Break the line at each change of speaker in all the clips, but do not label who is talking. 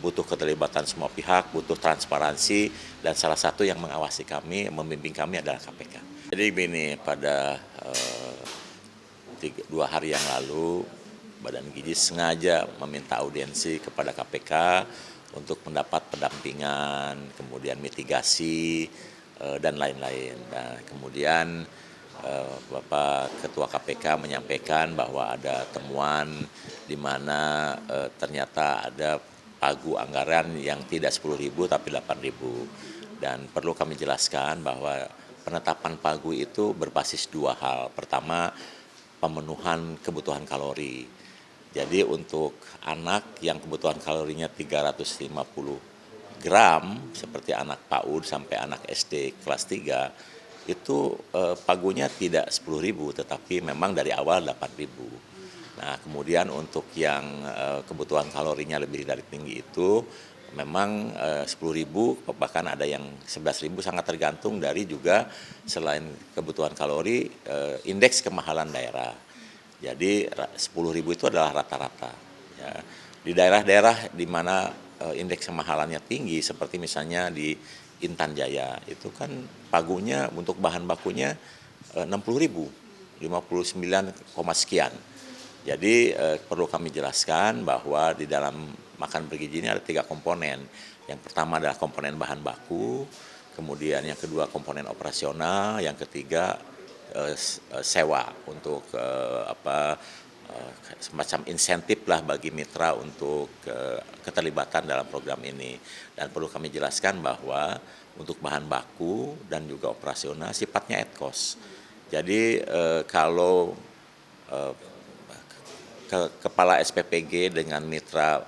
butuh keterlibatan semua pihak, butuh transparansi, dan salah satu yang mengawasi kami, membimbing kami adalah KPK. Jadi begini, pada 2 hari yang lalu, Badan Gizi sengaja meminta audiensi kepada KPK untuk mendapat pendampingan, kemudian mitigasi, dan lain-lain. Nah, kemudian Bapak Ketua KPK menyampaikan bahwa ada temuan di mana ternyata ada pagu anggaran yang tidak 10.000 tapi 8.000. Dan perlu kami jelaskan bahwa penetapan pagu itu berbasis 2 hal. Pertama, pemenuhan kebutuhan kalori. Jadi untuk anak yang kebutuhan kalorinya 350 gram, seperti anak PAUD sampai anak SD kelas 3, itu pagunya tidak 10.000, tetapi memang dari awal 8.000. Nah, kemudian untuk yang kebutuhan kalorinya lebih dari tinggi itu, memang 10.000, bahkan ada yang 11.000, sangat tergantung dari juga selain kebutuhan kalori, indeks kemahalan daerah. Jadi 10.000 itu adalah rata-rata. Ya. Di daerah-daerah di mana indeks kemahalannya tinggi, seperti misalnya di Intan Jaya, itu kan pagunya untuk bahan bakunya 60.000, 59, sekian. Jadi perlu kami jelaskan bahwa di dalam makan bergizi ini ada 3 komponen. Yang pertama adalah komponen bahan baku, kemudian yang kedua komponen operasional, yang ketiga sewa untuk semacam insentif lah bagi mitra untuk keterlibatan dalam program ini. Dan perlu kami jelaskan bahwa untuk bahan baku dan juga operasional sifatnya at cost. Jadi kalau kepala SPPG dengan mitra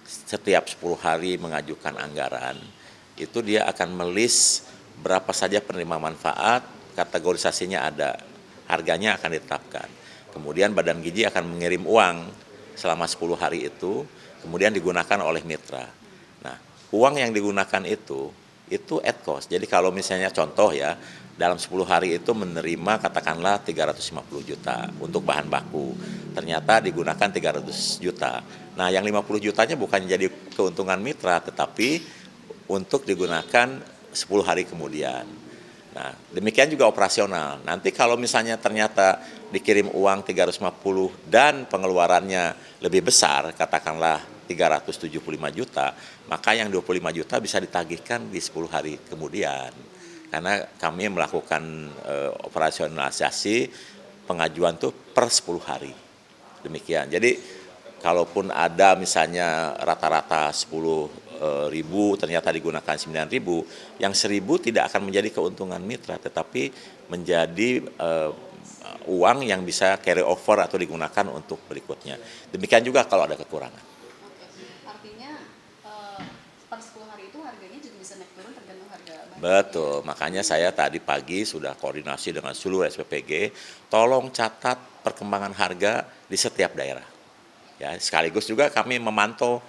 setiap 10 hari mengajukan anggaran, itu dia akan melis berapa saja penerima manfaat, kategorisasinya ada, harganya akan ditetapkan. Kemudian Badan Gizi akan mengirim uang selama 10 hari itu, kemudian digunakan oleh mitra. Nah, uang yang digunakan itu at cost. Jadi kalau misalnya contoh ya, dalam 10 hari itu menerima katakanlah 350 juta untuk bahan baku. Ternyata digunakan 300 juta. Nah, yang 50 jutanya bukan jadi keuntungan mitra, tetapi untuk digunakan 10 hari kemudian. Nah, demikian juga operasional. Nanti kalau misalnya ternyata dikirim uang 350 dan pengeluarannya lebih besar, katakanlah 375 juta, maka yang 25 juta bisa ditagihkan di 10 hari kemudian. Karena kami melakukan operasionalisasi pengajuan itu per 10 hari. Demikian. Jadi kalaupun ada misalnya rata-rata 10.000 ternyata digunakan 9.000, yang 1.000 tidak akan menjadi keuntungan mitra, tetapi menjadi uang yang bisa carry over atau digunakan untuk berikutnya. Demikian juga kalau ada kekurangan.
Artinya per 10 hari itu harganya juga bisa naik turun tergantung harga bahan.
Betul, makanya saya tadi pagi sudah koordinasi dengan seluruh SPPG, tolong catat perkembangan harga di setiap daerah. Ya, sekaligus juga kami memantau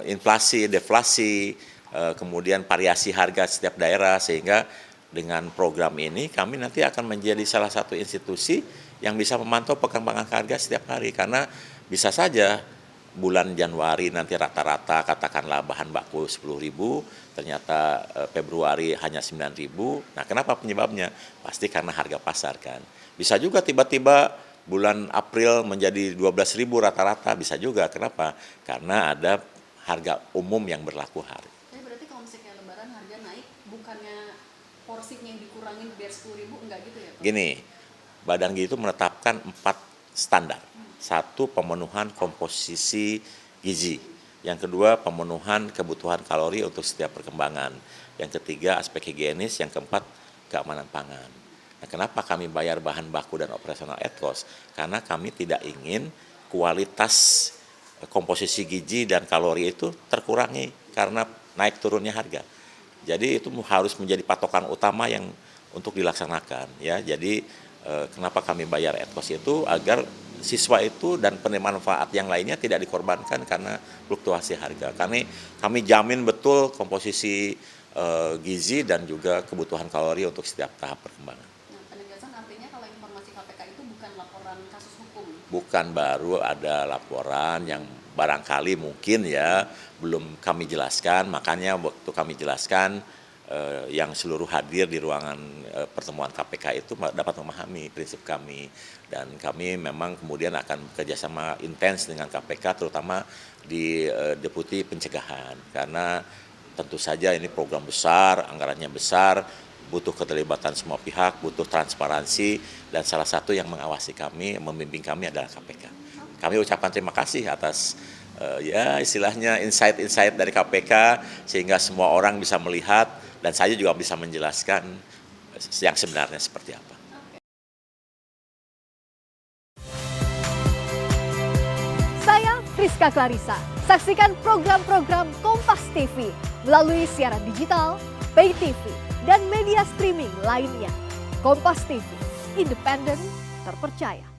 inflasi, deflasi, kemudian variasi harga setiap daerah, sehingga dengan program ini kami nanti akan menjadi salah satu institusi yang bisa memantau perkembangan harga setiap hari. Karena bisa saja bulan Januari nanti rata-rata katakanlah bahan baku 10.000, ternyata Februari hanya 9.000. Nah, kenapa penyebabnya? Pasti karena harga pasar kan. Bisa juga tiba-tiba bulan April menjadi 12.000 rata-rata, bisa juga. Kenapa? Karena ada harga umum yang berlaku hari.
Jadi berarti kalau misalnya lebaran harga naik, bukannya porsinya yang dikurangin biar 10.000, enggak gitu ya?
Gini, Badan Gizi itu menetapkan 4 standar. 1, pemenuhan komposisi gizi. Yang kedua, pemenuhan kebutuhan kalori untuk setiap perkembangan. Yang ketiga, aspek higienis. Yang keempat, keamanan pangan. Nah, kenapa kami bayar bahan baku dan operasional at cost? Karena kami tidak ingin kualitas komposisi gizi dan kalori itu terkurangi karena naik turunnya harga. Jadi itu harus menjadi patokan utama yang untuk dilaksanakan. Ya, jadi kenapa kami bayar at cost itu agar siswa itu dan penerima manfaat yang lainnya tidak dikorbankan karena fluktuasi harga. Kami jamin betul komposisi gizi dan juga kebutuhan kalori untuk setiap tahap perkembangan.
Artinya kalau informasi KPK itu bukan laporan kasus hukum?
Bukan, baru ada laporan yang barangkali mungkin ya belum kami jelaskan, makanya waktu kami jelaskan yang seluruh hadir di ruangan pertemuan KPK itu dapat memahami prinsip kami, dan kami memang kemudian akan bekerjasama intens dengan KPK terutama di Deputi Pencegahan, karena tentu saja ini program besar, anggarannya besar, butuh keterlibatan semua pihak, butuh transparansi, dan salah satu yang mengawasi kami, membimbing kami adalah KPK. Kami ucapkan terima kasih atas ya istilahnya insight-insight dari KPK sehingga semua orang bisa melihat dan saya juga bisa menjelaskan yang sebenarnya seperti apa.
Saya Friska Clarissa. Saksikan program-program Kompas TV melalui siaran digital, pay TV, dan media streaming lainnya. Kompas TV, independen, terpercaya.